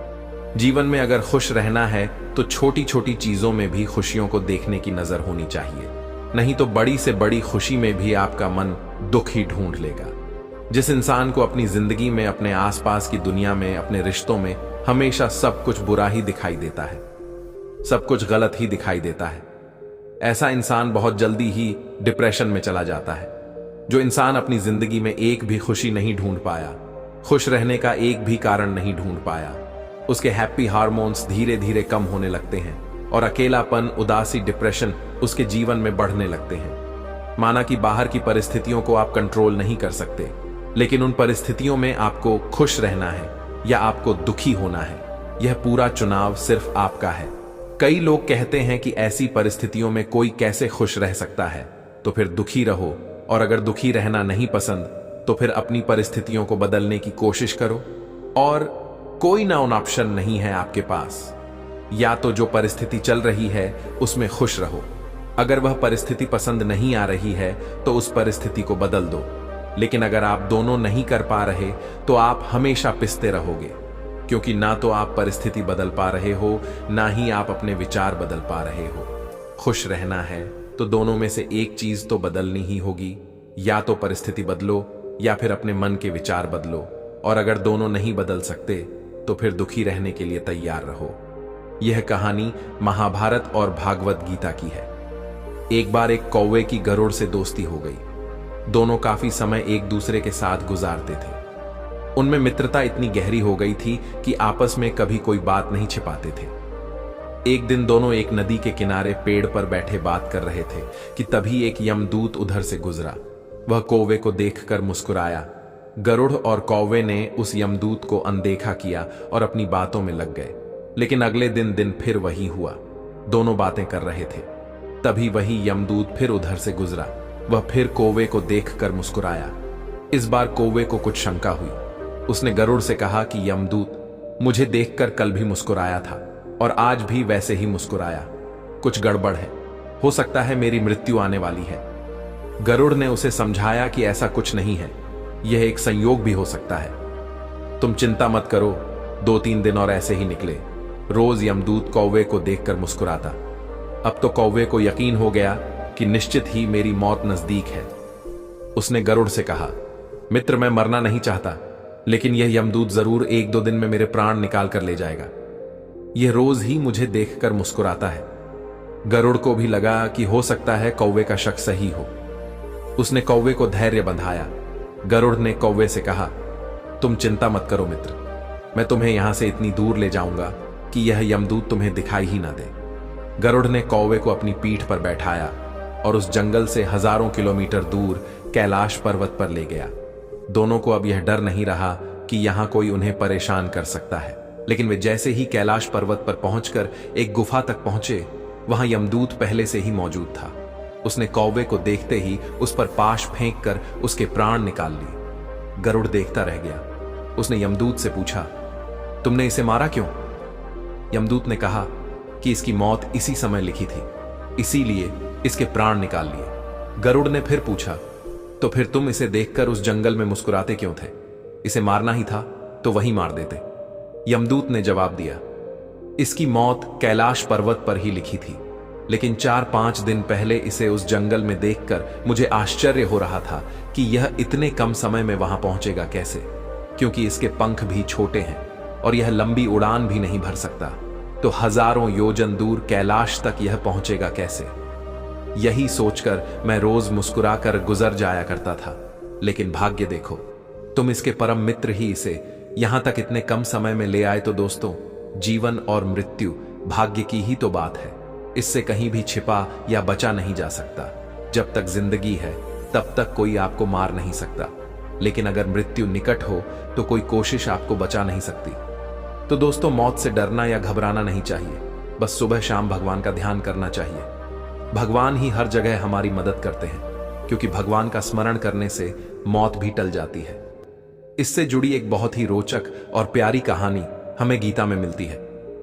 जीवन में अगर खुश रहना है तो छोटी छोटी चीजों में भी खुशियों को देखने की नजर होनी चाहिए, नहीं तो बड़ी से बड़ी खुशी में भी आपका मन दुख ही ढूंढ लेगा। जिस इंसान को अपनी जिंदगी में, अपने आसपास की दुनिया में, अपने रिश्तों में हमेशा सब कुछ बुरा ही दिखाई देता है, सब कुछ गलत ही दिखाई देता है, ऐसा इंसान बहुत जल्दी ही डिप्रेशन में चला जाता है। जो इंसान अपनी जिंदगी में एक भी खुशी नहीं ढूंढ पाया, खुश रहने का एक भी कारण नहीं ढूंढ पाया, उसके हैप्पी हार्मोन्स धीरे धीरे कम होने लगते हैं और अकेलापन, उदासी, डिप्रेशन उसके जीवन में बढ़ने लगते हैं। माना कि बाहर की परिस्थितियों को आप कंट्रोल नहीं कर सकते, लेकिन उन परिस्थितियों में आपको खुश रहना है या आपको दुखी होना है, यह पूरा चुनाव सिर्फ आपका है। कई लोग कहते हैं कि ऐसी परिस्थितियों में कोई कैसे खुश रह सकता है, तो फिर दुखी रहो, और अगर दुखी रहना नहीं पसंद तो फिर अपनी परिस्थितियों को बदलने की कोशिश करो। और कोई ना उन ऑप्शन नहीं है आपके पास, या तो जो परिस्थिति चल रही है उसमें खुश रहो, अगर वह परिस्थिति पसंद नहीं आ रही है तो उस परिस्थिति को बदल दो। लेकिन अगर आप दोनों नहीं कर पा रहे तो आप हमेशा पिसते रहोगे, क्योंकि ना तो आप परिस्थिति बदल पा रहे हो, ना ही आप अपने विचार बदल पा रहे हो। खुश रहना है तो दोनों में से एक चीज तो बदलनी ही होगी, या तो परिस्थिति बदलो या फिर अपने मन के विचार बदलो। और अगर दोनों नहीं बदल सकते तो फिर दुखी रहने के लिए तैयार रहो। यह कहानी महाभारत और भागवत गीता की है। एक बार एक कौवे की गरुड़ से दोस्ती हो गई। दोनों काफी समय एक दूसरे के साथ गुजारते थे। उनमें मित्रता इतनी गहरी हो गई थी कि आपस में कभी कोई बात नहीं छिपाते थे। एक दिन दोनों एक नदी के किनारे पेड़ पर बैठे बात कर रहे थे कि तभी एक यमदूत उधर से गुजरा। वह कौवे को देखकर मुस्कुराया। गरुड़ और कौवे ने उस यमदूत को अनदेखा किया और अपनी बातों में लग गए। लेकिन अगले दिन फिर वही हुआ। दोनों बातें कर रहे थे, तभी वही यमदूत फिर उधर से गुजरा। वह फिर कौवे को देखकर मुस्कुराया। इस बार कौवे को कुछ शंका हुई। उसने गरुड़ से कहा कि यमदूत, मुझे देखकर कल भी मुस्कुराया था और आज भी वैसे ही मुस्कुराया। कुछ गड़बड़ है, हो सकता है मेरी मृत्यु आने वाली है। गरुड़ ने उसे समझाया कि ऐसा कुछ नहीं है, यह एक संयोग भी हो सकता है। तुम चिंता मत करो। 2-3 दिन और ऐसे ही निकले। रोज यमदूत कौवे को देखकर मुस्कुराता। अब तो कौवे को यकीन हो गया कि निश्चित ही मेरी मौत नजदीक है। उसने गरुड़ से कहा, मित्र, मैं मरना नहीं चाहता, लेकिन यह यमदूत जरूर 1-2 दिन में मेरे प्राण निकाल कर ले जाएगा। यह रोज ही मुझे देखकर मुस्कुराता है। गरुड़ को भी लगा कि हो सकता है कौवे का शक सही हो। उसने कौवे को धैर्य बंधाया। गरुड़ ने कौवे से कहा, तुम चिंता मत करो मित्र, मैं तुम्हें यहां से इतनी दूर ले जाऊंगा कि यह यमदूत तुम्हें दिखाई ही ना दे। गरुड़ ने कौवे को अपनी पीठ पर बैठाया और उस जंगल से हजारों किलोमीटर दूर कैलाश पर्वत पर ले गया। दोनों को अब यह डर नहीं रहा कि यहां कोई उन्हें परेशान कर सकता है। लेकिन वे जैसे ही कैलाश पर्वत पर पहुंचकर एक गुफा तक पहुंचे, वहां यमदूत पहले से ही मौजूद था। उसने कौवे को देखते ही उस पर पाश फेंककर उसके प्राण निकाल लिए। गरुड़ देखता रह गया। उसने यमदूत से पूछा, तुमने इसे मारा क्यों? यमदूत ने कहा कि इसकी मौत इसी समय लिखी थी, इसीलिए इसके प्राण निकाल लिए। गरुड़ ने फिर पूछा, तो फिर तुम इसे देखकर उस जंगल में मुस्कुराते क्यों थे? इसे मारना ही था तो वहीं मार देते। यमदूत ने जवाब दिया, इसकी मौत कैलाश पर्वत पर ही लिखी थी, लेकिन 4-5 दिन पहले इसे उस जंगल में देखकर मुझे आश्चर्य हो रहा था कि यह इतने कम समय में वहां पहुंचेगा कैसे, क्योंकि इसके पंख भी छोटे हैं और यह लंबी उड़ान भी नहीं भर सकता, तो हजारों योजन दूर कैलाश तक यह पहुंचेगा कैसे? यही सोचकर मैं रोज मुस्कुरा कर गुजर जाया करता था। लेकिन भाग्य देखो, तुम इसके परम मित्र ही इसे यहां तक इतने कम समय में ले आए। तो दोस्तों, जीवन और मृत्यु भाग्य की ही तो बात है, इससे कहीं भी छिपा या बचा नहीं जा सकता। जब तक जिंदगी है तब तक कोई आपको मार नहीं सकता, लेकिन अगर मृत्यु निकट हो तो कोई कोशिश आपको बचा नहीं सकती। तो दोस्तों, मौत से डरना या घबराना नहीं चाहिए, बस सुबह शाम भगवान का ध्यान करना चाहिए। भगवान ही हर जगह हमारी मदद करते हैं, क्योंकि भगवान का स्मरण करने से मौत भी टल जाती है। इससे जुड़ी एक बहुत ही रोचक और प्यारी कहानी हमें गीता में मिलती है।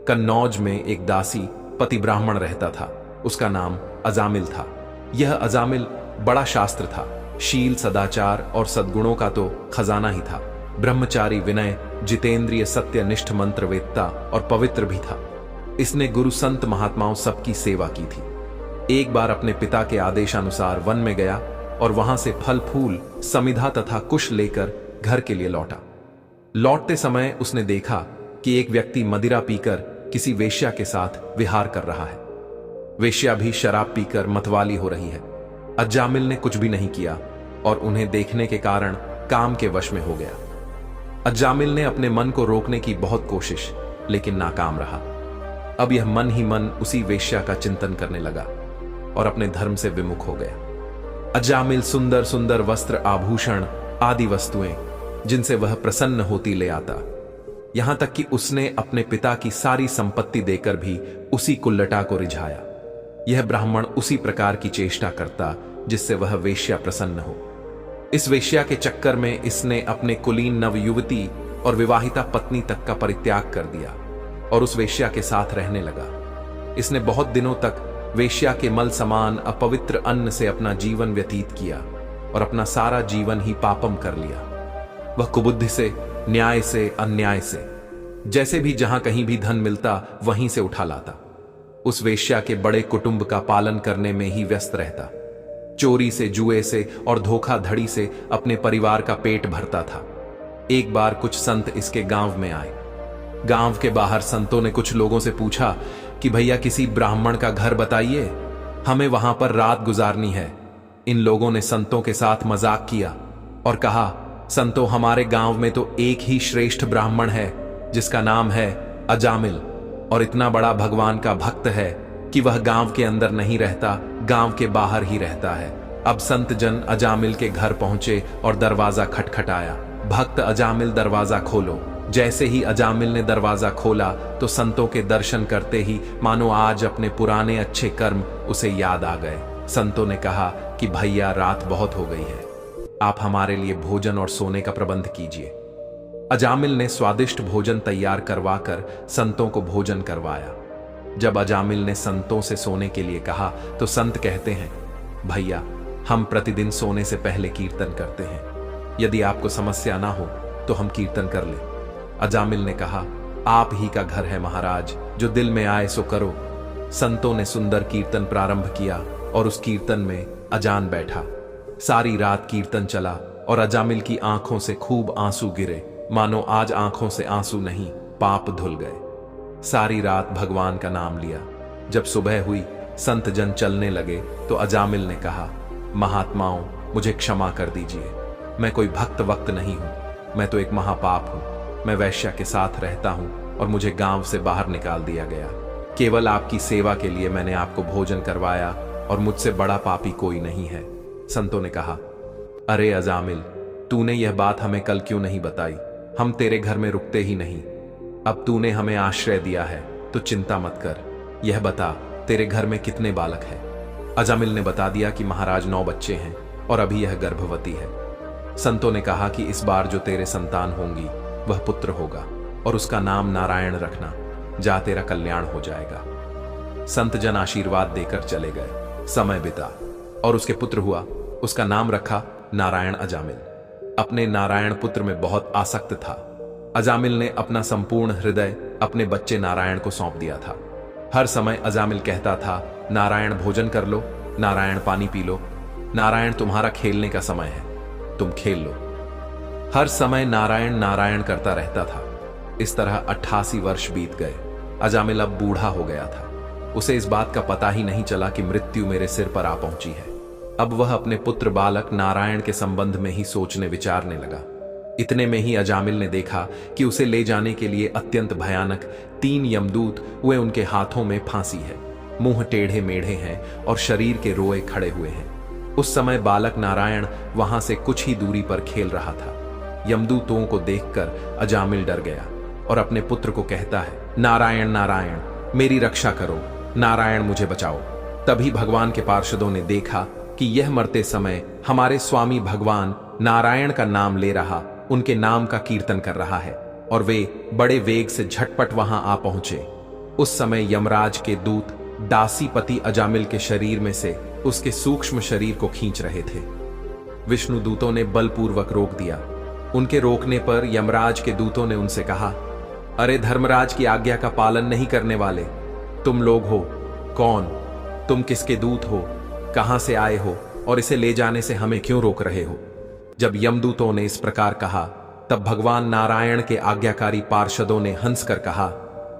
कन्नौज में एक दासी पति ब्राह्मण रहता था। उसका नाम अजामिल था। यह अजामिल बड़ा शास्त्र था, शील, सदाचार और सद्गुणों का तो खजाना ही था। ब्रह्मचारी, विनय, जितेंद्रिय, सत्यनिष्ठ, मंत्रवेत्ता और पवित्र भी था। इसने गुरु, संत, महात्माओं सबकी सेवा की थी। एक बार अपने पिता के आदेशानुसार वन में गया और वहां से फल फूल, समिधा तथा कुश लेकर घर के लिए लौटा। लौटते समय उसने देखा कि एक व्यक्ति मदिरा पीकर किसी वेश्या के साथ विहार कर रहा है। वेश्या भी शराब पीकर मतवाली हो रही है। अजामिल ने कुछ भी नहीं किया और उन्हें देखने के कारण काम के वश में हो गया। अजामिल ने अपने मन को रोकने की बहुत कोशिश, लेकिन नाकाम रहा। अब यह मन ही मन उसी वेश्या का चिंतन करने लगा और अपने धर्म से विमुख हो गया। अजामिल सुंदर सुंदर वस्त्र, आभूषण आदि वस्तुएं जिनसे वह प्रसन्न होती ले आता, यहां तक कि उसने अपने पिता की सारी संपत्ति देकर भी उसी कुल्लटा को रिझाया। यह ब्राह्मण उसी प्रकार की चेष्टा करता जिससे वह वेश्या प्रसन्न हो। इस वेश्या के चक्कर में इसने अपने कुलीन नवयुवती और विवाहिता पत्नी तक का परित्याग कर दिया और उस वेश्या के साथ रहने लगा। इसने बहुत दिनों तक वेश्या के मल समान अपवित्र अन्न से अपना जीवन व्यतीत किया और अपना सारा जीवन ही पापम कर लिया। वह कुबुद्धि से, न्याय से, अन्याय से, जैसे भी जहां कहीं भी धन मिलता वहीं से उठा लाता। उस वेश्या के बड़े कुटुंब का पालन करने में ही व्यस्त रहता। चोरी से, जुए से और धोखाधड़ी से अपने परिवार का पेट भरता था। एक बार कुछ संत इसके गांव में आए। गांव के बाहर संतों ने कुछ लोगों से पूछा कि भैया किसी ब्राह्मण का घर बताइए, हमें वहां पर रात गुजारनी है। इन लोगों ने संतों के साथ मजाक किया और कहा, संतों, हमारे गांव में तो एक ही श्रेष्ठ ब्राह्मण है जिसका नाम है अजामिल, और इतना बड़ा भगवान का भक्त है कि वह गांव के अंदर नहीं रहता, गांव के बाहर ही रहता है। अब संत जन अजामिल के घर पहुंचे और दरवाजा खटखटाया। भक्त, अजामिल दरवाजा खोलो। जैसे ही अजामिल ने दरवाजा खोला तो संतों के दर्शन करते ही मानो आज अपने पुराने अच्छे कर्म उसे याद आ गए। संतों ने कहा कि भैया, रात बहुत हो गई है, आप हमारे लिए भोजन और सोने का प्रबंध कीजिए। अजामिल ने स्वादिष्ट भोजन तैयार करवाकर संतों को भोजन करवाया। जब अजामिल ने संतों से सोने के लिए कहा तो संत कहते हैं, भैया, हम प्रतिदिन सोने से पहले कीर्तन करते हैं, यदि आपको समस्या ना हो तो हम कीर्तन कर ले। अजामिल ने कहा, आप ही का घर है महाराज, जो दिल में आए सो करो। संतों ने सुंदर कीर्तन प्रारंभ किया और उस कीर्तन में अजान बैठा। सारी रात कीर्तन चला और अजामिल की आंखों से खूब आंसू गिरे, मानो आज आंखों से आंसू नहीं, पाप धुल गए। सारी रात भगवान का नाम लिया। जब सुबह हुई, संत जन चलने लगे तो अजामिल ने कहा, महात्माओं, मुझे क्षमा कर दीजिए, मैं कोई भक्त वक्त नहीं हूं, मैं तो एक महापाप हूं। मैं वैश्या के साथ रहता हूं और मुझे गांव से बाहर निकाल दिया गया। केवल आपकी सेवा के लिए मैंने आपको भोजन करवाया और मुझसे बड़ा पापी कोई नहीं है। संतों ने कहा, अरे अजामिल, तूने यह बात हमें कल क्यों नहीं बताई? हम तेरे घर में रुकते ही नहीं। अब तूने हमें आश्रय दिया है तो चिंता मत कर। यह बता, तेरे घर में कितने बालक हैं? अजामिल ने बता दिया कि महाराज 9 बच्चे हैं और अभी यह गर्भवती है। संतों ने कहा कि इस बार जो तेरे संतान होंगी वह पुत्र होगा और उसका नाम नारायण रखना। जा, तेरा कल्याण हो जाएगा। संत जन आशीर्वाद देकर चले गए। समय बीता और उसके पुत्र हुआ। उसका नाम रखा नारायण। अजामिल अपने नारायण पुत्र में बहुत आसक्त था। अजामिल ने अपना संपूर्ण हृदय अपने बच्चे नारायण को सौंप दिया था। हर समय अजामिल कहता था, नारायण भोजन कर लो, नारायण पानी पी लो, नारायण तुम्हारा खेलने का समय है, तुम खेल लो। हर समय नारायण नारायण करता रहता था। इस तरह 88 वर्ष बीत गए। अजामिल अब बूढ़ा हो गया था। उसे इस बात का पता ही नहीं चला कि मृत्यु मेरे सिर पर आ पहुंची है। अब वह अपने पुत्र बालक नारायण के संबंध में ही सोचने विचारने लगा। इतने में ही अजामिल ने देखा कि उसे ले जाने के लिए अत्यंत भयानक 3 यमदूत वे उनके हाथों में फांसी है, मुंह टेढ़े मेढ़े हैं और शरीर के रोए खड़े हुए हैं। उस समय बालक नारायण वहां से कुछ ही दूरी पर खेल रहा था। यमदूतों को देखकर अजामिल डर गया और अपने पुत्र को कहता है, नारायण नारायण मेरी रक्षा करो, नारायण मुझे बचाओ। तभी भगवान के पार्षदों ने देखा कि यह मरते समय हमारे स्वामी भगवान नारायण का नाम ले रहा, उनके नाम का कीर्तन कर रहा है, और वे बड़े वेग से झटपट वहां आ पहुंचे। उस समय यमराज के दूत दासीपति अजामिल के शरीर में से उसके सूक्ष्म शरीर को खींच रहे थे। विष्णु दूतों ने बलपूर्वक रोक दिया। उनके रोकने पर यमराज के दूतों ने उनसे कहा, अरे धर्मराज की आज्ञा का पालन नहीं करने वाले, तुम लोग हो कौन? तुम किसके दूत हो? कहां से आए हो और इसे ले जाने से हमें क्यों रोक रहे हो? जब यमदूतों ने इस प्रकार कहा, तब भगवान नारायण के आज्ञाकारी पार्षदों ने हंसकर कहा,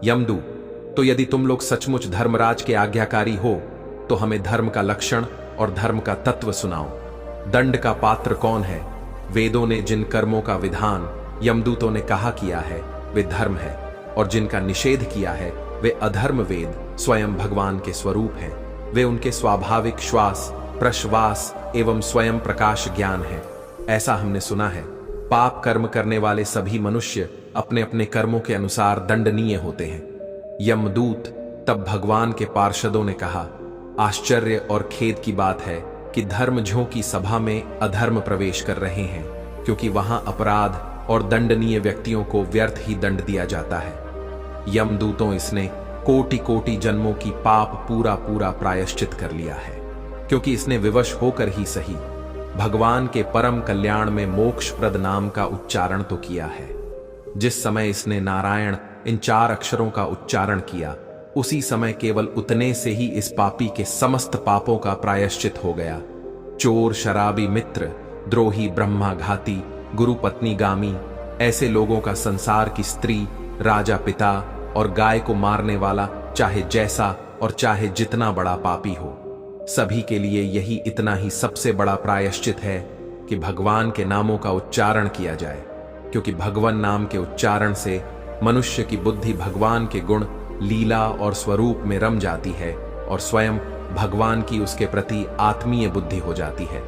यमदूत, तो यदि तुम लोग सचमुच धर्मराज के आज्ञाकारी हो तो हमें धर्म का लक्षण और धर्म का तत्व सुनाओ। दंड का पात्र कौन है? वेदों ने जिन कर्मों का विधान यमदूतों ने कहा किया है वे धर्म है, और जिनका निषेध किया है वे अधर्म। वेद स्वयं भगवान के स्वरूप हैं। वे उनके स्वाभाविक श्वास प्रश्वास एवं स्वयं प्रकाश ज्ञान है, ऐसा हमने सुना है। पाप कर्म करने वाले सभी मनुष्य अपने अपने कर्मों के अनुसार दंडनीय होते हैं। यमदूत तब भगवान के पार्षदों ने कहा, आश्चर्य और खेद की बात है कि धर्मज्ञों की सभा में अधर्म प्रवेश कर रहे हैं, क्योंकि वहां अपराध और दंडनीय व्यक्तियों को व्यर्थ ही दंड दिया जाता है। यमदूतों, इसने कोटि कोटि जन्मों की पाप पूरा पूरा प्रायश्चित कर लिया है, क्योंकि इसने विवश होकर ही सही भगवान के परम कल्याण में मोक्षप्रद नाम का उच्चारण तो किया है। जिस समय इसने नारायण इन 4 अक्षरों का उच्चारण किया, उसी समय केवल उतने से ही इस पापी के समस्त पापों का प्रायश्चित हो गया। चोर, शराबी, मित्र, द्रोही, ब्रह्माघाती, गुरु पत्नी गामी, ऐसे लोगों का संसार की स्त्री, राजा, पिता और गाय को मारने वाला, चाहे जैसा और चाहे जितना बड़ा पापी हो, सभी के लिए यही इतना ही सबसे बड़ा प्रायश्चित है कि भगवान के नामों का उच्चारण किया जाए, क्योंकि भगवान नाम के उच्चारण से मनुष्य की बुद्धि भगवान के गुण, लीला और स्वरूप में रम जाती है और स्वयं भगवान की उसके प्रति आत्मीय बुद्धि हो जाती है।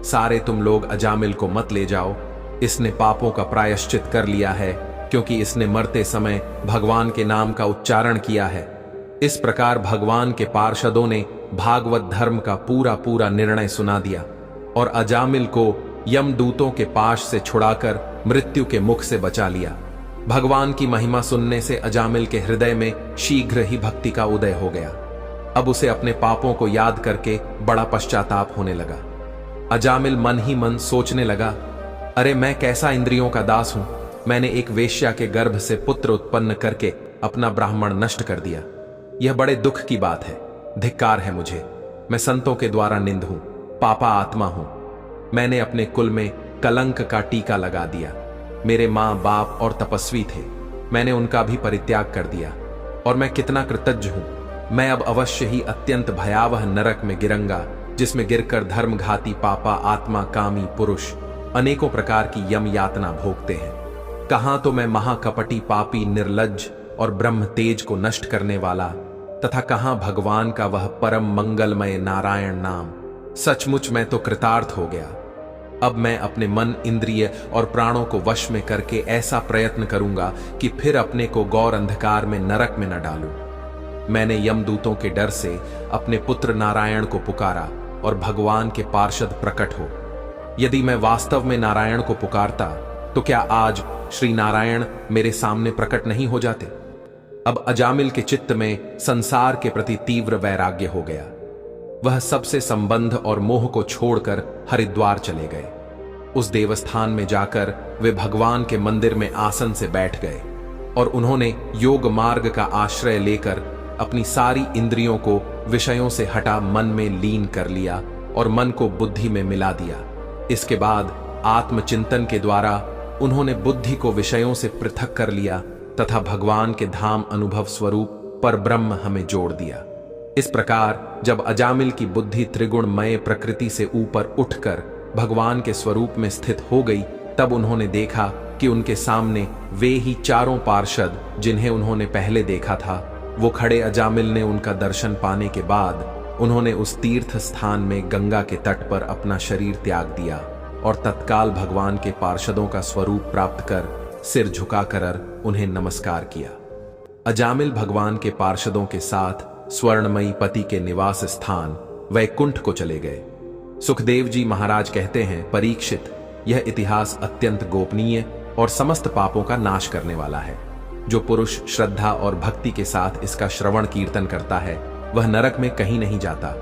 सारे तुम लोग अजामिल को मत ले जाओ, इसने पापों का प्रायश्चित कर लिया है, क्योंकि इसने मरते समय भगवान के नाम का उच्चारण किया है। इस प्रकार भगवान के पार्षदों ने भागवत धर्म का पूरा पूरा निर्णय सुना दिया और अजामिल को यमदूतों के पाश से छुड़ाकर मृत्यु के मुख से बचा लिया। भगवान की महिमा सुनने से अजामिल के हृदय में शीघ्र ही भक्ति का उदय हो गया। अब उसे अपने पापों को याद करके बड़ा पश्चाताप होने लगा। अजामिल मन ही मन सोचने लगा, अरे मैं कैसा इंद्रियों का दास हूं, मैंने एक वेश्या के गर्भ से पुत्र उत्पन्न करके अपना ब्राह्मण नष्ट कर दिया। यह बड़े दुख की बात है, धिक्कार है मुझे। मैं संतों के द्वारा निंद हूं, पापा आत्मा हूं। मैंने अपने कुल में कलंक का टीका लगा दिया। मेरे माँ बाप और तपस्वी थे, मैंने उनका भी परित्याग कर दिया, और मैं कितना कृतज्ञ हूं। मैं अब अवश्य ही अत्यंत भयावह नरक में गिरंगा, जिसमें गिरकर धर्मघाती, पापा, आत्मा, कामी पुरुष अनेकों प्रकार की यम यातना भोगते हैं। कहां तो मैं महाकपटी, पापी, निर्लज्ज और ब्रह्म तेज को नष्ट करने वाला, तथा कहां भगवान का वह परम मंगलमय नारायण नाम। सचमुच मैं तो कृतार्थ हो गया। अब मैं अपने मन, इंद्रिय और प्राणों को वश में करके ऐसा प्रयत्न करूंगा कि फिर अपने को गौर अंधकार में नरक में न डालूं। मैंने यमदूतों के डर से अपने पुत्र नारायण को पुकारा और भगवान के पार्षद प्रकट हो। यदि मैं वास्तव में नारायण को पुकारता तो क्या आज श्री नारायण मेरे सामने प्रकट नहीं हो जाते? अब अजामिल के चित्त में संसार के प्रति तीव्र वैराग्य हो गया। वह सबसे संबंध और मोह को छोड़कर हरिद्वार चले गए। उस देवस्थान में जाकर वे भगवान के मंदिर में आसन से बैठ गए और उन्होंने योग मार्ग का आश्रय लेकर अपनी सारी इंद्रियों को विषयों से हटा मन में लीन कर लिया और मन को बुद्धि में मिला दिया। इसके बाद आत्मचिंतन के द्वारा उन्होंने बुद्धि को विषयों से पृथक कर लिया तथा भगवान के धाम अनुभव स्वरूप परब्रह्म हमें जोड़ दिया। इस प्रकार जब अजामिल की बुद्धि त्रिगुणमय प्रकृति से ऊपर उठकर भगवान के स्वरूप में स्थित हो गई, तब उन्होंने देखा कि उनके सामने वे ही चारों पार्षद जिन्हें उन्होंने पहले देखा था वो खड़े। अजामिल ने उनका दर्शन पाने के बाद उन्होंने उस तीर्थ स्थान में गंगा के तट पर अपना शरीर त्याग दिया और तत्काल भगवान के पार्षदों का स्वरूप प्राप्त कर सिर झुकाकर उन्हें नमस्कार किया। अजामिल भगवान के पार्षदों के साथ स्वर्णमयी पति के निवास स्थान वैकुंठ को चले गए। सुखदेव जी महाराज कहते हैं, परीक्षित, यह इतिहास अत्यंत गोपनीय और समस्त पापों का नाश करने वाला है। जो पुरुष श्रद्धा और भक्ति के साथ इसका श्रवण कीर्तन करता है वह नरक में कहीं नहीं जाता।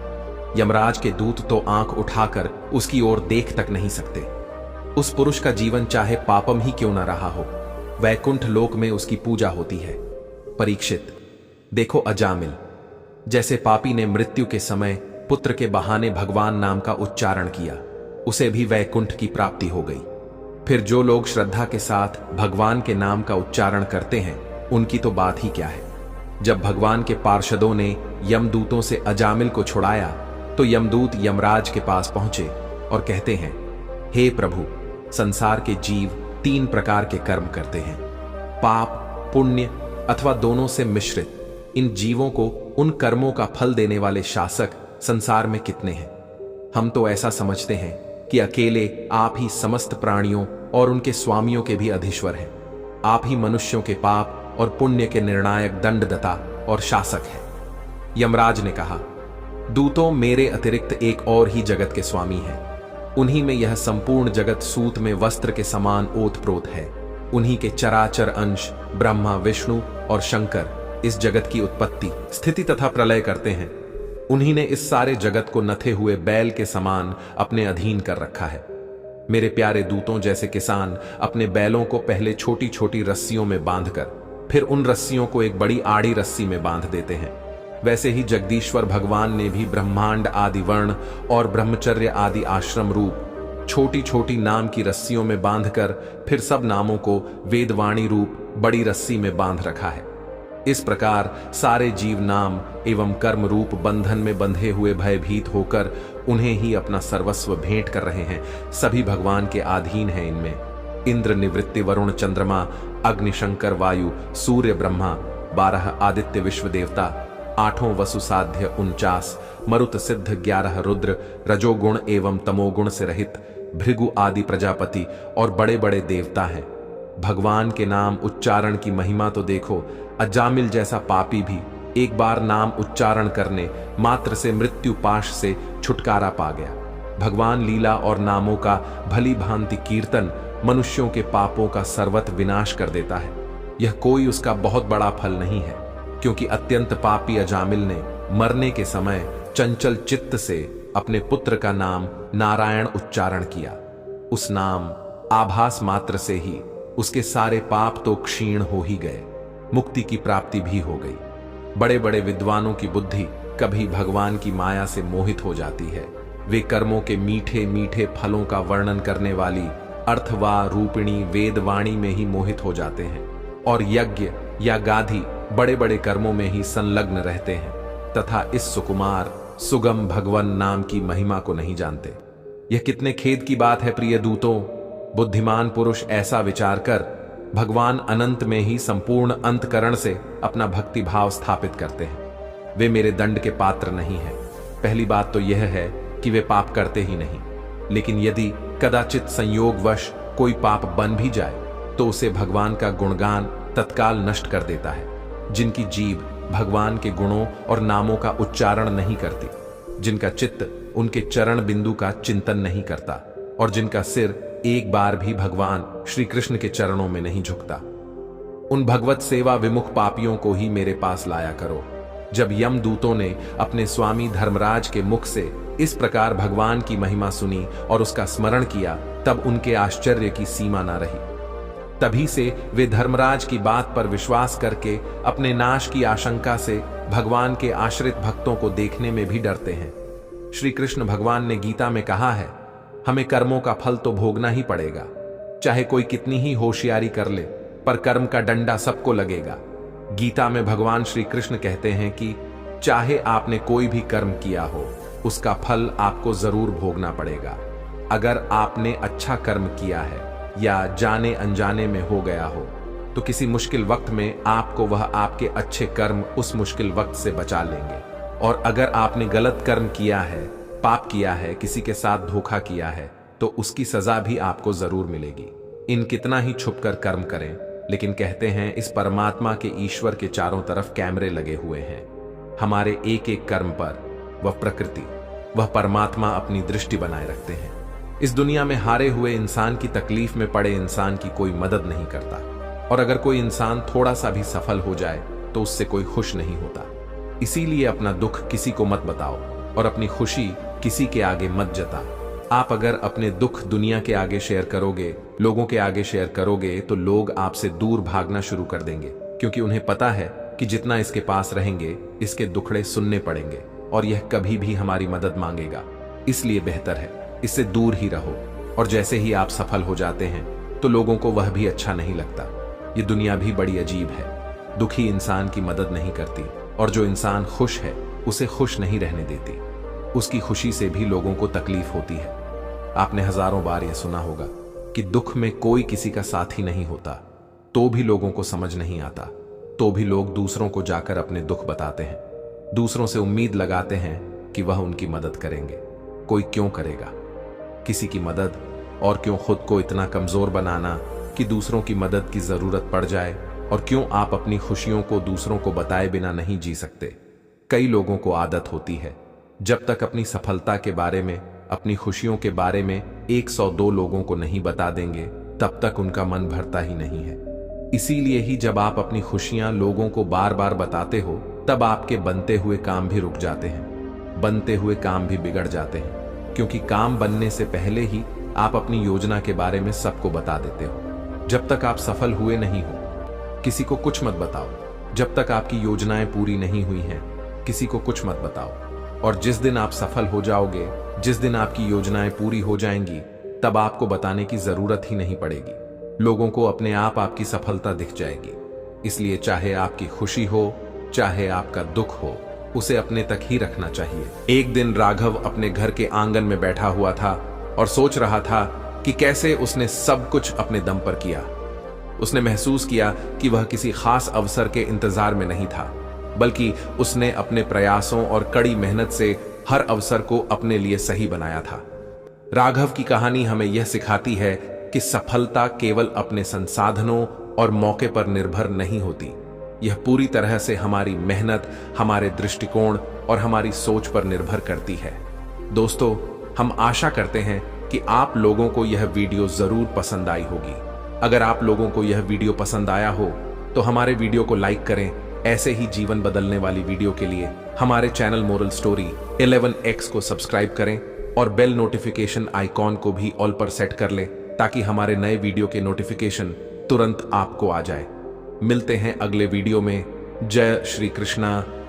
यमराज के दूत तो आंख उठाकर उसकी ओर देख तक नहीं सकते। उस पुरुष का जीवन चाहे पापम ही क्यों न रहा हो, वैकुंठ लोक में उसकी पूजा होती है। परीक्षित, देखो अजामिल जैसे पापी ने मृत्यु के समय पुत्र के बहाने भगवान नाम का उच्चारण किया, उसे भी वैकुंठ की प्राप्ति हो गई। फिर जो लोग श्रद्धा के साथ भगवान के नाम का उच्चारण करते हैं उनकी तो बात ही क्या है। जब भगवान के पार्षदों ने यमदूतों से अजामिल को छुड़ाया तो यमदूत यमराज के पास पहुंचे और कहते हैं, हे प्रभु, संसार के जीव 3 प्रकार के कर्म करते हैं, पाप, पुण्य अथवा दोनों से मिश्रित। इन जीवों को उन कर्मों का फल देने वाले शासक संसार में कितने हैं? हम तो ऐसा समझते हैं कि अकेले आप ही समस्त प्राणियों और उनके स्वामियों के भी अधीश्वर हैं। आप ही मनुष्यों के पाप और पुण्य के निर्णायक दंडदाता और शासक हैं। यमराज ने कहा, दूतों, मेरे अतिरिक्त एक और ही जगत के स्वामी हैं। उन्हीं में यह संपूर्ण जगत सूत में वस्त्र के समान ओतप्रोत है। उन्हीं के चराचर अंश ब्रह्मा, विष्णु और शंकर इस जगत की उत्पत्ति, स्थिति तथा प्रलय करते हैं। उन्हीं ने इस सारे जगत को नथे हुए बैल के समान अपने अधीन कर रखा है। मेरे प्यारे दूतों, जैसे किसान अपने बैलों को पहले छोटी छोटी रस्सियों में बांधकर फिर उन रस्सियों को एक बड़ी आड़ी रस्सी में बांध देते हैं, वैसे ही जगदीश्वर भगवान ने भी ब्रह्मांड आदि वर्ण और ब्रह्मचर्य आदि आश्रम रूप छोटी छोटी नाम की रस्सियों में बांधकर फिर सब नामों को वेदवाणी रूप बड़ी रस्सी में बांध रखा है। इस प्रकार सारे जीव नाम एवं कर्म रूप बंधन में बंधे हुए भयभीत होकर उन्हें ही अपना सर्वस्व भेंट कर रहे हैं। सभी भगवान के अधीन हैं। इनमें इंद्र, निवृत्ति, वरुण, चंद्रमा, अग्नि, शंकर, वायु, सूर्य, ब्रह्मा, 12 आदित्य विश्व देवता, 8 वसु साध्य 49, मरुत सिद्ध 11 रुद्र, रजोगुण एवं तमोगुण से रहित भृगु आदि प्रजापति और बड़े बड़े देवता हैं। भगवान के नाम उच्चारण की महिमा तो देखो। अजामिल जैसा पापी भी एक बार नाम उच्चारण करने मात्र से मृत्यु पाश से छुटकारा पा गया। भगवान लीला और नामों का भली भांति कीर्तन मनुष्यों के पापों का सर्वत विनाश कर देता है। यह कोई उसका बहुत बड़ा फल नहीं है, क्योंकि अत्यंत पापी अजामिल ने मरने के समय चंचल चित्त से अपने पुत्र का नाम नारायण उच्चारण किया। उस नाम आभास मात्र से ही उसके सारे पाप तो क्षीण हो ही गए, मुक्ति की प्राप्ति भी हो गई। बड़े बड़े विद्वानों की बुद्धि कभी भगवान की माया से मोहित हो जाती है। वे कर्मों के मीठे मीठे फलों का वर्णन करने वाली अर्थवा रूपिणी वेदवाणी में ही मोहित हो जाते हैं और यज्ञ या गाधी बड़े बड़े कर्मों में ही संलग्न रहते हैं तथा इस सुकुमार सुगम भगवान नाम की महिमा को नहीं जानते। यह कितने खेद की बात है प्रिय दूतों। बुद्धिमान पुरुष ऐसा विचार कर भगवान अनंत में ही संपूर्ण अंतकरण से अपना भक्ति भाव स्थापित करते हैं। वे मेरे दंड के पात्र नहीं हैं। पहली बात तो यह है कि वे पाप करते ही नहीं, लेकिन यदि कदाचित संयोगवश कोई पाप बन भी जाए तो उसे भगवान का गुणगान तत्काल नष्ट कर देता है। जिनकी जीभ भगवान के गुणों और नामों का उच्चारण नहीं करती, जिनका चित्त उनके चरण बिंदु का चिंतन नहीं करता और जिनका सिर एक बार भी भगवान श्री कृष्ण के चरणों में नहीं झुकता, उन भगवत सेवा विमुख पापियों को ही मेरे पास लाया करो। जब यमदूतों ने अपने स्वामी धर्मराज के मुख से इस प्रकार भगवान की महिमा सुनी और उसका स्मरण किया, तब उनके आश्चर्य की सीमा न रही। तभी से वे धर्मराज की बात पर विश्वास करके अपने नाश की आशंका से भगवान के आश्रित भक्तों को देखने में भी डरते हैं। श्री कृष्ण भगवान ने गीता में कहा है, हमें कर्मों का फल तो भोगना ही पड़ेगा, चाहे कोई कितनी ही होशियारी कर ले, पर कर्म का डंडा सबको लगेगा। गीता में भगवान श्री कृष्ण कहते हैं कि चाहे आपने कोई भी कर्म किया हो, उसका फल आपको जरूर भोगना पड़ेगा। अगर आपने अच्छा कर्म किया है या जाने अनजाने में हो गया हो, तो किसी मुश्किल वक्त में आपको वह आपके अच्छे कर्म उस मुश्किल वक्त से बचा लेंगे। और अगर आपने गलत कर्म किया है, पाप किया है, किसी के साथ धोखा किया है, तो उसकी सजा भी आपको जरूर मिलेगी। इन कितना ही छुपकर कर्म करें, लेकिन कहते हैं इस परमात्मा के ईश्वर के चारों तरफ कैमरे लगे हुए हैं। हमारे एक एक कर्म पर वह प्रकृति, वह परमात्मा अपनी दृष्टि बनाए रखते हैं। इस दुनिया में हारे हुए इंसान की तकलीफ में पड़े इंसान की कोई मदद नहीं करता, और अगर कोई इंसान थोड़ा सा भी सफल हो जाए तो उससे कोई खुश नहीं होता। इसीलिए अपना दुख किसी को मत बताओ और अपनी खुशी किसी के आगे मत जता। आप अगर अपने दुख दुनिया के आगे शेयर करोगे, लोगों के आगे शेयर करोगे, तो लोग आपसे दूर भागना शुरू कर देंगे, क्योंकि उन्हें पता है कि जितना इसके पास रहेंगे, इसके दुखड़े सुनने पड़ेंगे और यह कभी भी हमारी मदद मांगेगा। इसलिए बेहतर है इससे दूर ही रहो। और जैसे ही आप सफल हो जाते हैं तो लोगों को वह भी अच्छा नहीं लगता। ये दुनिया भी बड़ी अजीब है, दुखी इंसान की मदद नहीं करती और जो इंसान खुश है उसे खुश नहीं रहने देती। उसकी खुशी से भी लोगों को तकलीफ होती है। आपने हजारों बार यह सुना होगा कि दुख में कोई किसी का साथी नहीं होता, तो भी लोगों को समझ नहीं आता, तो भी लोग दूसरों को जाकर अपने दुख बताते हैं, दूसरों से उम्मीद लगाते हैं कि वह उनकी मदद करेंगे। कोई क्यों करेगा किसी की मदद, और क्यों खुद को इतना कमजोर बनाना कि दूसरों की मदद की जरूरत पड़ जाए? और क्यों आप अपनी खुशियों को दूसरों को बताए बिना नहीं जी सकते? कई लोगों को आदत होती है, जब तक अपनी सफलता के बारे में, अपनी खुशियों के बारे में 102 लोगों को नहीं बता देंगे, तब तक उनका मन भरता ही नहीं है। इसीलिए ही जब आप अपनी खुशियां लोगों को बार बार बताते हो, तब आपके बनते हुए काम भी रुक जाते हैं, बनते हुए काम भी बिगड़ जाते हैं, क्योंकि काम बनने से पहले ही आप अपनी योजना के बारे में सबको बता देते हो। जब तक आप सफल हुए नहीं हो, किसी को कुछ मत बताओ। जब तक आपकी योजनाएं पूरी नहीं हुई हैं, किसी को कुछ मत बताओ। और जिस दिन आप सफल हो जाओगे, जिस दिन आपकी योजनाएं पूरी हो जाएंगी, तब आपको बताने की जरूरत ही नहीं पड़ेगी। लोगों को अपने आप आपकी सफलता दिख जाएगी। इसलिए चाहे आपकी खुशी हो, चाहे आपका दुख हो, उसे अपने तक ही रखना चाहिए। एक दिन राघव अपने घर के आंगन में बैठा हुआ था और सोच रहा था कि कैसे उसने सब कुछ अपने दम पर किया। उसने महसूस किया कि वह किसी खास अवसर के इंतजार में नहीं था, बल्कि उसने अपने प्रयासों और कड़ी मेहनत से हर अवसर को अपने लिए सही बनाया था। राघव की कहानी हमें यह सिखाती है कि सफलता केवल अपने संसाधनों और मौके पर निर्भर नहीं होती। यह पूरी तरह से हमारी मेहनत, हमारे दृष्टिकोण और हमारी सोच पर निर्भर करती है। दोस्तों, हम आशा करते हैं कि आप लोगों को यह वीडियो जरूर पसंद आई होगी। अगर आप लोगों को यह वीडियो पसंद आया हो तो हमारे वीडियो को लाइक करें। ऐसे ही जीवन बदलने वाली वीडियो के लिए हमारे चैनल मोरल स्टोरी 11x को सब्सक्राइब करें और बेल नोटिफिकेशन आइकॉन को भी ऑल पर सेट कर लें, ताकि हमारे नए वीडियो के नोटिफिकेशन तुरंत आपको आ जाए। मिलते हैं अगले वीडियो में। जय श्री कृष्णा,